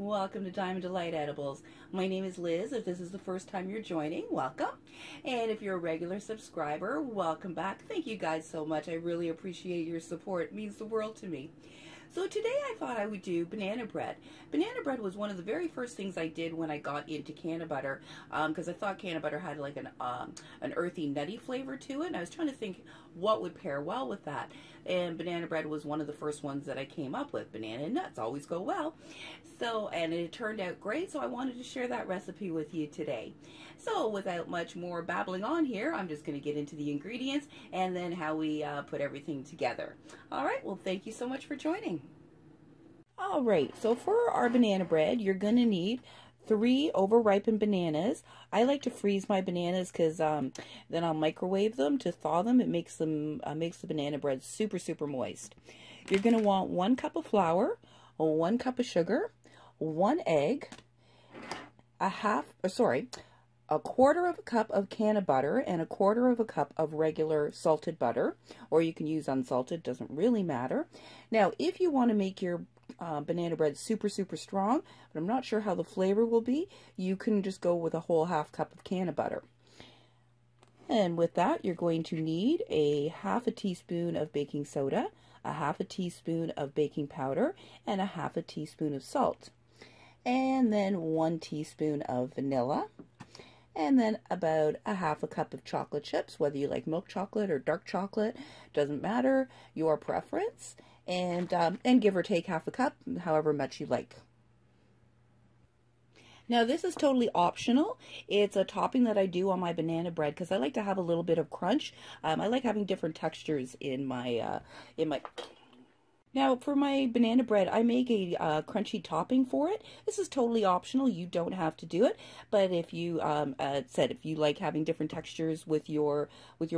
welcome to Diamond Delight Edibles. My name is Liz. If this is the first time you're joining, welcome. And if you're a regular subscriber, welcome back. Thank you guys so much. I really appreciate your support. It means the world to me. So today I thought I would do banana bread. Banana bread was one of the very first things I did when I got into Cannabutter, because I thought Cannabutter had like an earthy, nutty flavor to it, and I was trying to think what would pair well with that. And banana bread was one of the first ones that I came up with. Banana and nuts always go well. So, and it turned out great, so I wanted to share that recipe with you today. So without much more babbling on here, I'm just going to get into the ingredients and then how we put everything together. All right, well, thank you so much for joining. All right, so for our banana bread, you're going to need 3 over-ripened bananas. I like to freeze my bananas because then I'll microwave them to thaw them. It makes them makes the banana bread super, super moist. You're going to want 1 cup of flour, 1 cup of sugar, 1 egg, a quarter of a cup of Cannabutter, and a quarter of a cup of regular salted butter, or you can use unsalted, doesn't really matter. Now, if you want to make your banana bread super, super strong, but I'm not sure how the flavor will be, you can just go with a whole ½ cup of Cannabutter. And with that, you're going to need a ½ teaspoon of baking soda, a ½ teaspoon of baking powder, and a ½ teaspoon of salt. And then 1 teaspoon of vanilla. And then about a ½ cup of chocolate chips, whether you like milk chocolate or dark chocolate, doesn't matter, your preference. And give or take ½ cup, however much you like. Now this is totally optional. It's a topping that I do on my banana bread because I like to have a little bit of crunch. I like having different textures in my Now, for my banana bread, I make a crunchy topping for it. This is totally optional. You don't have to do it. But if you if you like having different textures with your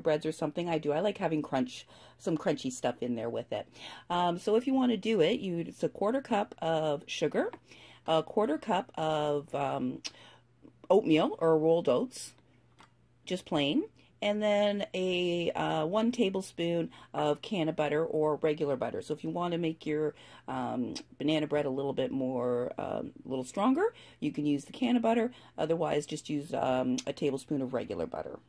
breads or something, I do. I like having some crunchy stuff in there with it. So if you want to do it, it's a quarter cup of sugar, a quarter cup of oatmeal or rolled oats, just plain. And then a 1 tablespoon of Cannabutter or regular butter. So if you want to make your banana bread a little bit more, a little stronger, you can use the Cannabutter. Otherwise, just use a tablespoon of regular butter.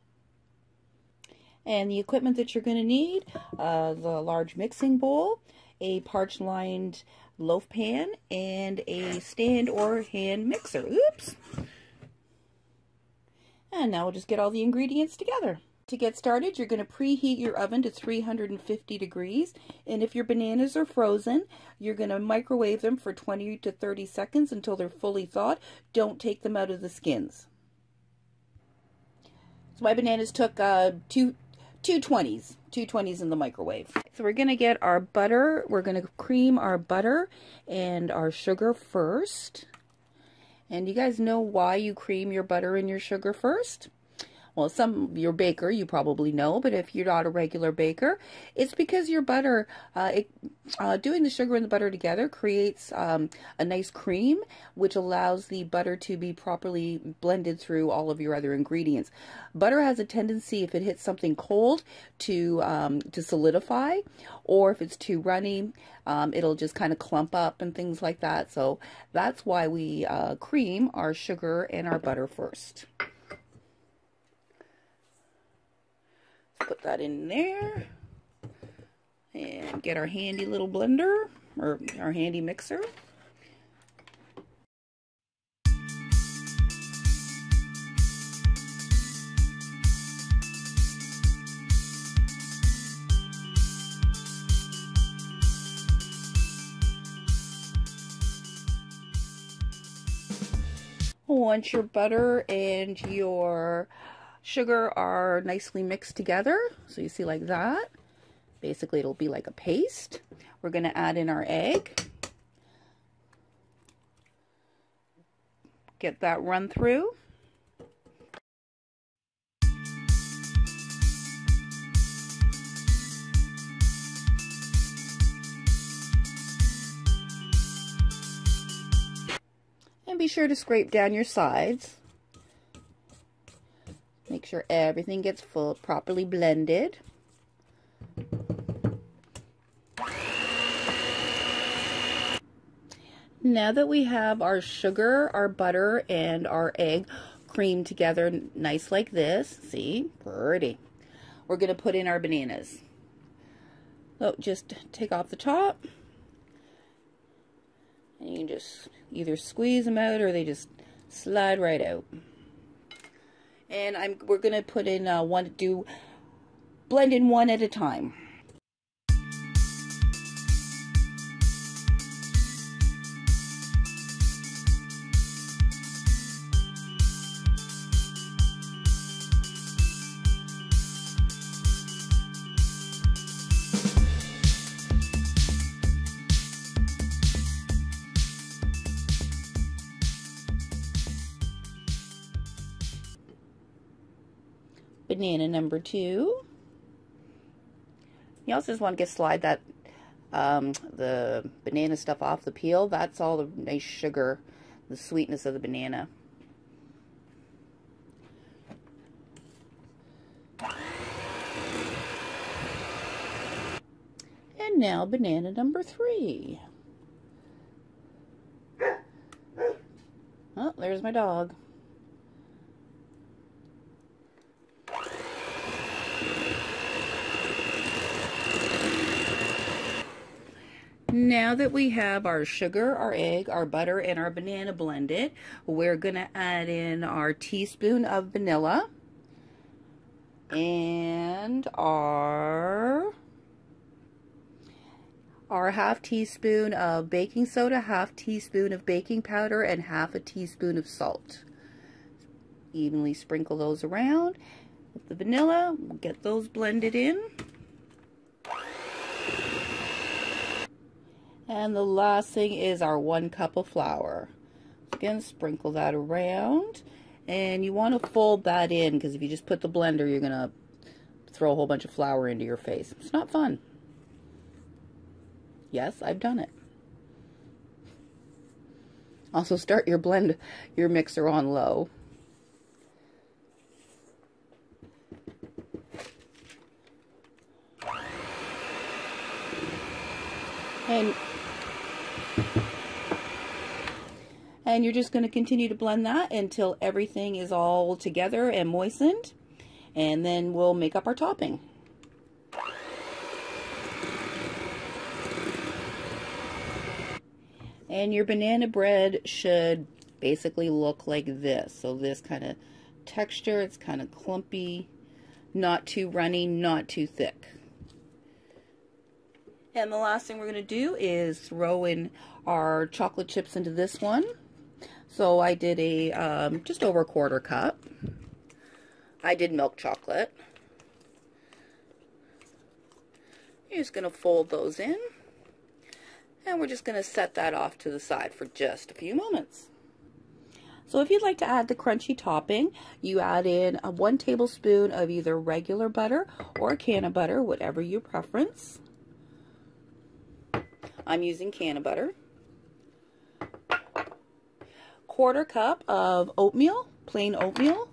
And the equipment that you're going to need, the large mixing bowl, a parch-lined loaf pan, and a stand or hand mixer. Oops! And now we'll just get all the ingredients together. To get started, you're going to preheat your oven to 350 degrees. And if your bananas are frozen, you're going to microwave them for 20 to 30 seconds until they're fully thawed. Don't take them out of the skins. So my bananas took two 20s in the microwave. So we're going to get our butter. We're going to cream our butter and our sugar first. And you guys know why you cream your butter and your sugar first? Well, your baker, you probably know, but if you're not a regular baker, it's because your butter, doing the sugar and the butter together creates a nice cream, which allows the butter to be properly blended through all of your other ingredients. Butter has a tendency, if it hits something cold, to solidify, or if it's too runny, it'll just kind of clump up and things like that. So that's why we cream our sugar and our butter first. Put that in there and get our handy little blender or our handy mixer. Once your butter and your sugar are nicely mixed together, so you see like that, basically it'll be like a paste. We're going to add in our egg, get that run through. And be sure to scrape down your sides. Make sure everything gets properly blended. Now that we have our sugar, our butter, and our egg creamed together nice like this, see, pretty, we're going to put in our bananas. So just take off the top, and you can just either squeeze them out or they just slide right out. And we're going to put in blend in one at a time. Banana number 2. You also just want to slide that the banana stuff off the peel. That's all the nice sugar, the sweetness of the banana. And now banana number 3. Oh, there's my dog. Now that we have our sugar, our egg, our butter, and our banana blended, we're going to add in our teaspoon of vanilla and our half teaspoon of baking soda, half teaspoon of baking powder, and half a teaspoon of salt. Evenly sprinkle those around with the vanilla. We'll get those blended in. And the last thing is our 1 cup of flour. Again, sprinkle that around. And you want to fold that in, because if you just put the blender, you're going to throw a whole bunch of flour into your face. It's not fun. Yes, I've done it. Also, start your mixer on low. And you're just going to continue to blend that until everything is all together and moistened. And then we'll make up our topping. And your banana bread should basically look like this. So this kind of texture, it's kind of clumpy, not too runny, not too thick. And the last thing we're going to do is throw in our chocolate chips into this one. So I did just over a 1/4 cup. I did milk chocolate. You're just going to fold those in. And we're just going to set that off to the side for just a few moments. So if you'd like to add the crunchy topping, you add in 1 tablespoon of either regular butter or Cannabutter, whatever your preference. I'm using Cannabutter. 1/4 cup of oatmeal, plain oatmeal.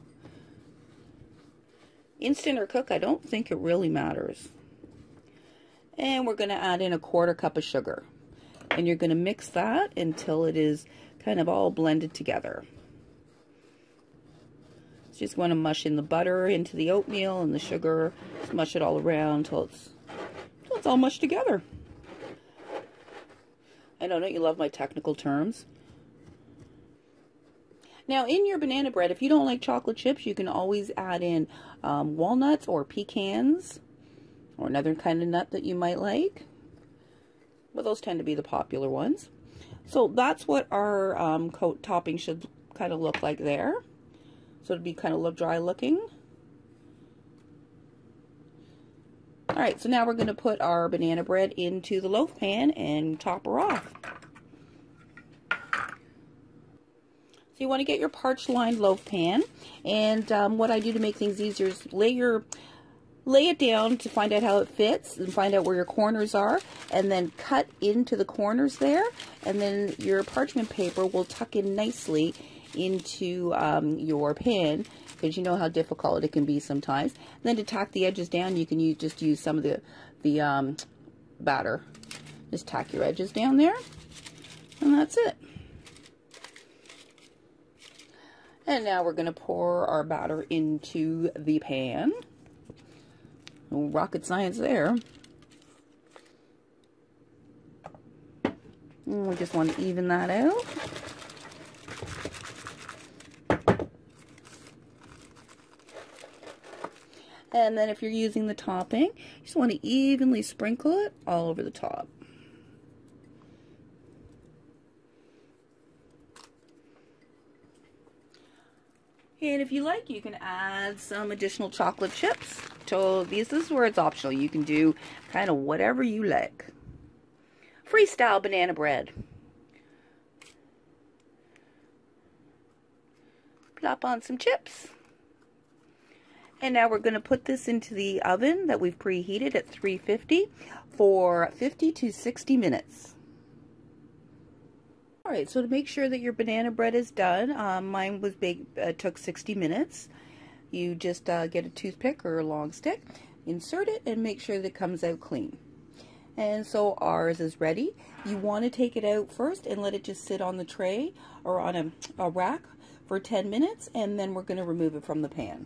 Instant or cook, I don't think it really matters. And we're going to add in a 1/4 cup of sugar. And you're going to mix that until it is kind of all blended together. So just want to mush in the butter into the oatmeal and the sugar. Just mush it all around until it's all mushed together. I know, don't you love my technical terms? Now, in your banana bread, if you don't like chocolate chips, you can always add in walnuts or pecans or another kind of nut that you might like. But those tend to be the popular ones. So that's what our topping should kind of look like there. So it'd be kind of dry looking. Alright, so now we're going to put our banana bread into the loaf pan and top her off. So you want to get your parch lined loaf pan, and what I do to make things easier is lay it down to find out how it fits and find out where your corners are, and then cut into the corners there, and then your parchment paper will tuck in nicely into your pan, because you know how difficult it can be sometimes. And then to tack the edges down, you can just use some of the batter. Just tack your edges down there. And that's it. And now we're going to pour our batter into the pan. No rocket science there. And we just want to even that out. And then if you're using the topping, you just want to evenly sprinkle it all over the top. And if you like, you can add some additional chocolate chips. So this is where it's optional. You can do kind of whatever you like. Freestyle banana bread. Plop on some chips. And now we're going to put this into the oven that we've preheated at 350 for 50 to 60 minutes. Alright, so to make sure that your banana bread is done, mine was baked, took 60 minutes. You just get a toothpick or a long stick, insert it, and make sure that it comes out clean. And so ours is ready. You want to take it out first and let it just sit on the tray or on a rack for 10 minutes, and then we're going to remove it from the pan.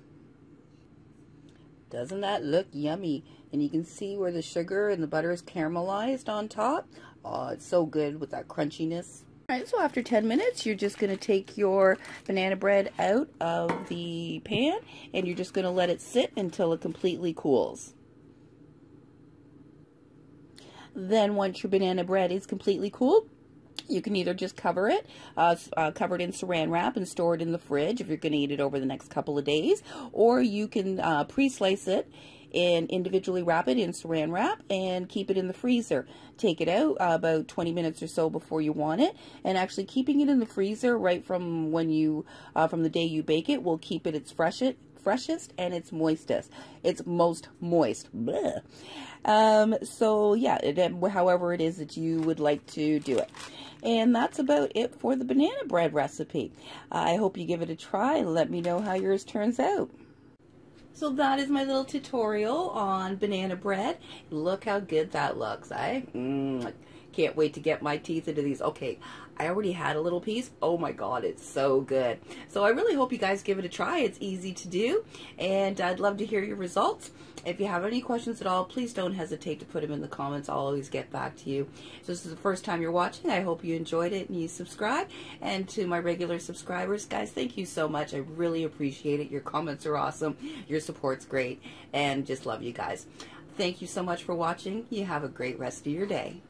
Doesn't that look yummy? And you can see where the sugar and the butter is caramelized on top. Oh, it's so good with that crunchiness. Alright, so after 10 minutes, you're just going to take your banana bread out of the pan, and you're just going to let it sit until it completely cools. Then once your banana bread is completely cooled, you can either just cover it, cover it in saran wrap and store it in the fridge if you're going to eat it over the next couple of days, or you can pre-slice it and individually wrap it in saran wrap and keep it in the freezer. Take it out about 20 minutes or so before you want it, and actually keeping it in the freezer right from when you from the day you bake it will keep it its freshest and its moistest. It's most moist. So yeah, however it is that you would like to do it. And that's about it for the banana bread recipe. I hope you give it a try and let me know how yours turns out. So that is my little tutorial on banana bread. Look how good that looks. I can't wait to get my teeth into these. Okay, I already had a little piece. Oh my god, it's so good. So I really hope you guys give it a try. It's easy to do, and I'd love to hear your results. If you have any questions at all, please don't hesitate to put them in the comments. I'll always get back to you. So this is the first time you're watching. I hope you enjoyed it and you subscribe. And to my regular subscribers, guys, thank you so much. I really appreciate it. Your comments are awesome. Your support's great. And just love you guys. Thank you so much for watching. You have a great rest of your day.